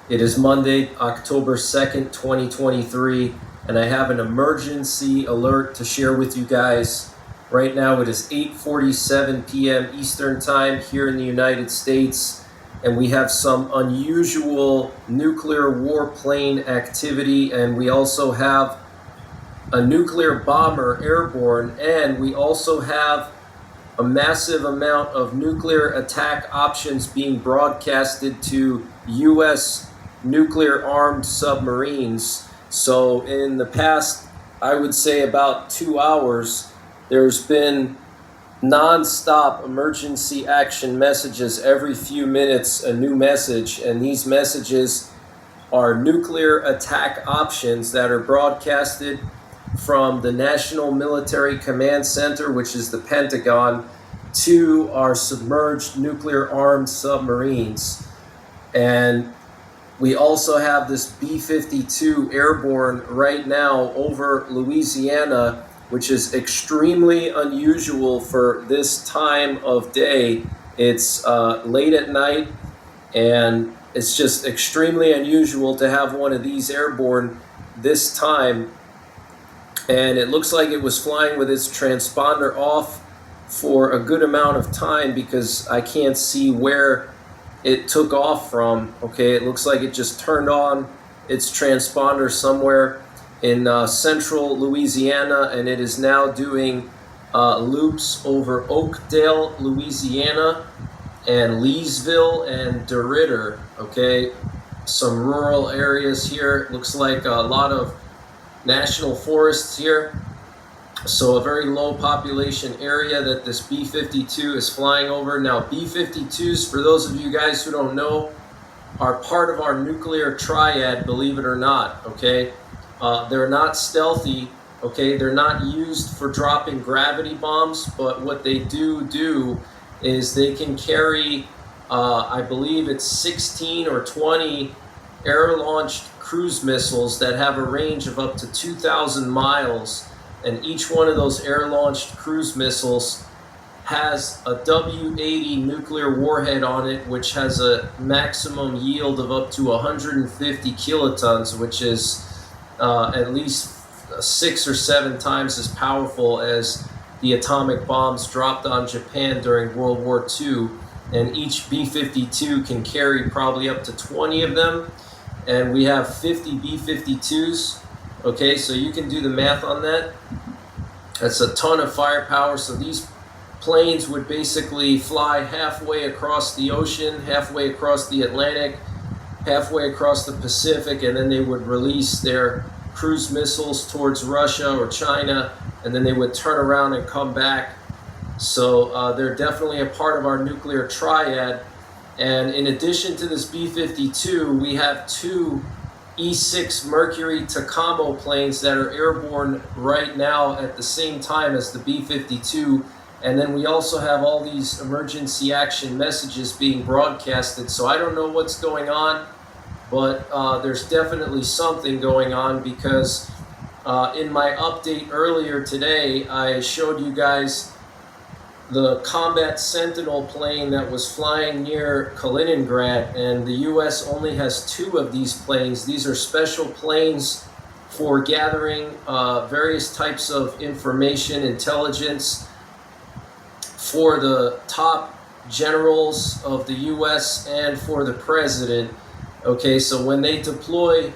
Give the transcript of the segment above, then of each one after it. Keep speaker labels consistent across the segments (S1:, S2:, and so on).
S1: It is Monday, October 2nd, 2023, and I have an emergency alert to share with you guys. Right now it is 8:47 p.m. Eastern Time here in the United States, and we have some unusual nuclear warplane activity, and we also have a nuclear bomber airborne, and we also have a massive amount of nuclear attack options being broadcasted to U.S. nuclear armed submarines. So in the past, I would say about 2 hours, there's been non-stop emergency action messages. Every few minutes a new message, and these messages are nuclear attack options that are broadcasted from the National Military Command Center, which is the Pentagon, to our submerged nuclear armed submarines. And we also have this B-52 airborne right now over Louisiana, which is extremely unusual for this time of day. It's late at night, and it's just extremely unusual to have one of these airborne this time. And it looks like it was flying with its transponder off for a good amount of time because I can't see where it took off from. Okay, it looks like it just turned on its transponder somewhere in central Louisiana, and it is now doing loops over Oakdale, Louisiana, and Leesville and DeRidder. Okay, some rural areas here. It looks like a lot of national forests here. So a very low population area that this B-52 is flying over. Now B-52s, for those of you guys who don't know, are part of our nuclear triad, believe it or not, okay? They're not stealthy, okay? They're not used for dropping gravity bombs, but what they do is they can carry, I believe it's 16 or 20 air-launched cruise missiles that have a range of up to 2,000 miles. And each one of those air-launched cruise missiles has a W-80 nuclear warhead on it, which has a maximum yield of up to 150 kilotons, which is at least 6 or 7 times as powerful as the atomic bombs dropped on Japan during World War II. And each B-52 can carry probably up to 20 of them. And we have 50 B-52s. Okay, so you can do the math on that. That's a ton of firepower. So these planes would basically fly halfway across the ocean, halfway across the Atlantic, halfway across the Pacific, and then they would release their cruise missiles towards Russia or China, and then they would turn around and come back. So they're definitely a part of our nuclear triad. And in addition to this B-52, we have 2 E-6 Mercury Tacamo planes that are airborne right now at the same time as the B-52. And then we also have all these emergency action messages being broadcasted. So I don't know what's going on, but there's definitely something going on, because in my update earlier today, I showed you guys the Combat Sentinel plane that was flying near Kaliningrad, and the U.S. only has 2 of these planes. These are special planes for gathering various types of information, intelligence for the top generals of the U.S. and for the president. Okay, so when they deploy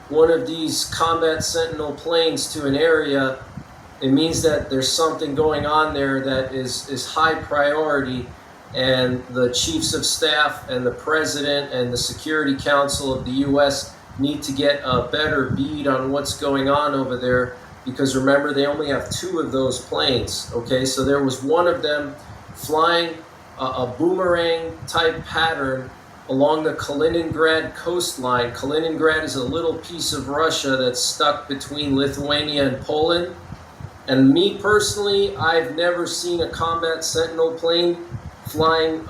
S1: one of these Combat Sentinel planes to an area, it means that there's something going on there that is high priority, and the chiefs of staff and the president and the Security Council of the U.S. need to get a better bead on what's going on over there, because remember, they only have 2 of those planes. Okay, so there was one of them flying a boomerang type pattern along the Kaliningrad coastline. Kaliningrad is a little piece of Russia that's stuck between Lithuania and Poland. And me personally, I've never seen a combat Sentinel plane flying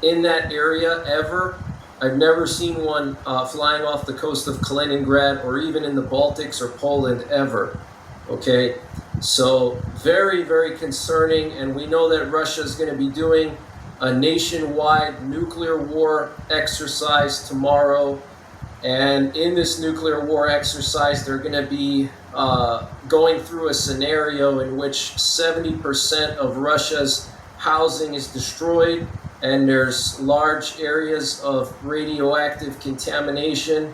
S1: in that area ever. I've never seen one flying off the coast of Kaliningrad or even in the Baltics or Poland ever. Okay, so very, very concerning. And we know that Russia is going to be doing a nationwide nuclear war exercise tomorrow. And in this nuclear war exercise, they're going to be going through a scenario in which 70% of Russia's housing is destroyed, and there's large areas of radioactive contamination.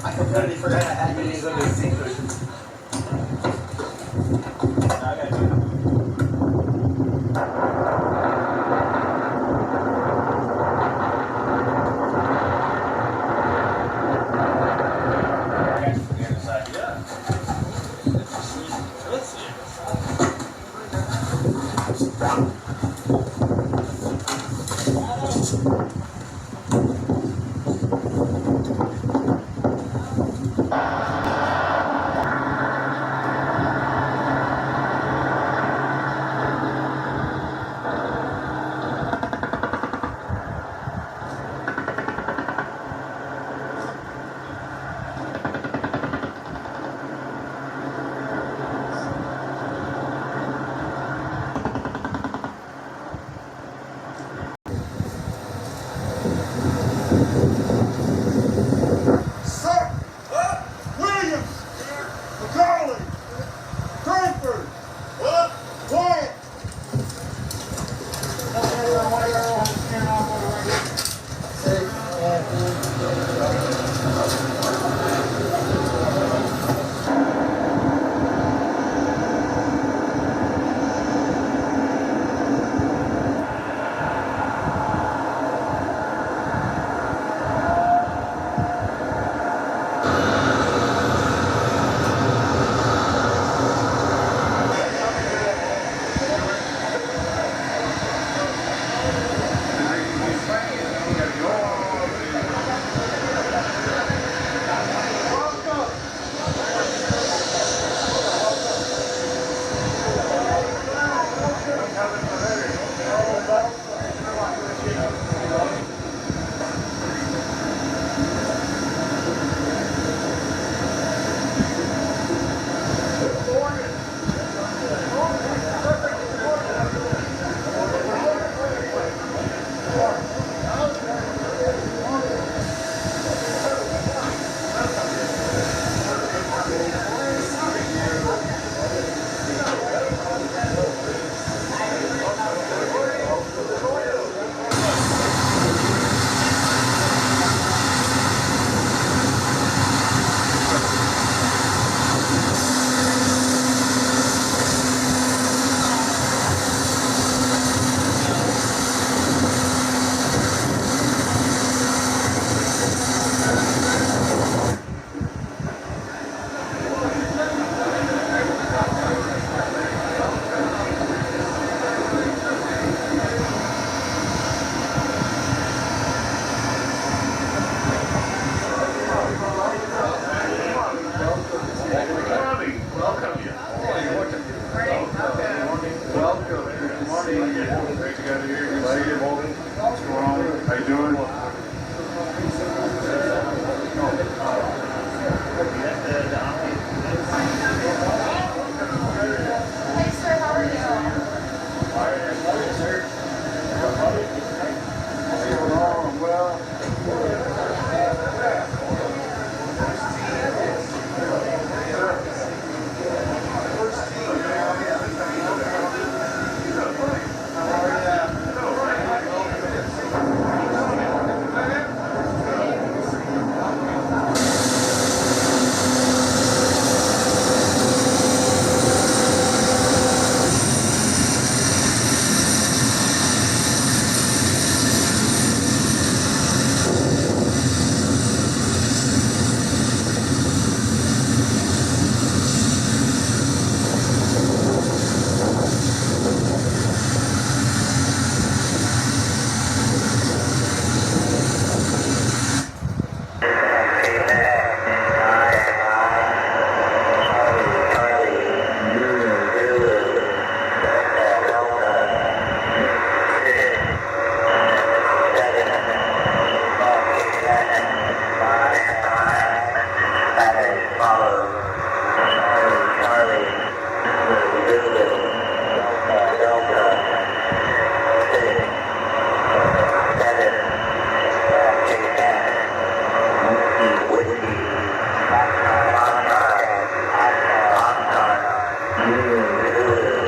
S2: I completely forgot I had these under the seat cushions.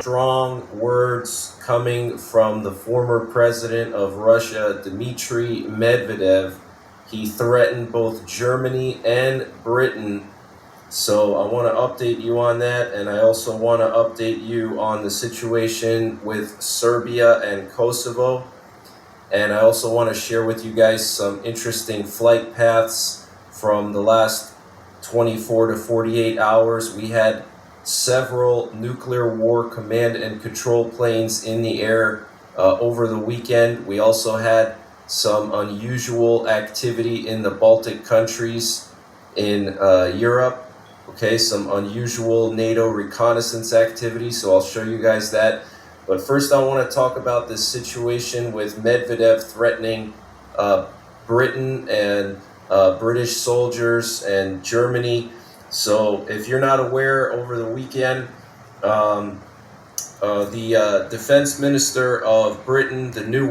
S1: strong words coming from the former president of Russia, Dmitry Medvedev. He threatened both Germany and Britain. So I want to update you on that, and I also want to update you on the situation with Serbia and Kosovo. And I also want to share with you guys some interesting flight paths from the last 24 to 48 hours. We had several nuclear war command and control planes in the air over the weekend. We also had some unusual activity in the Baltic countries in Europe. Okay, some unusual NATO reconnaissance activity, so I'll show you guys that. But first I want to talk about this situation with Medvedev threatening Britain and British soldiers and Germany. So if you're not aware, over the weekend, the defense minister of Britain, the new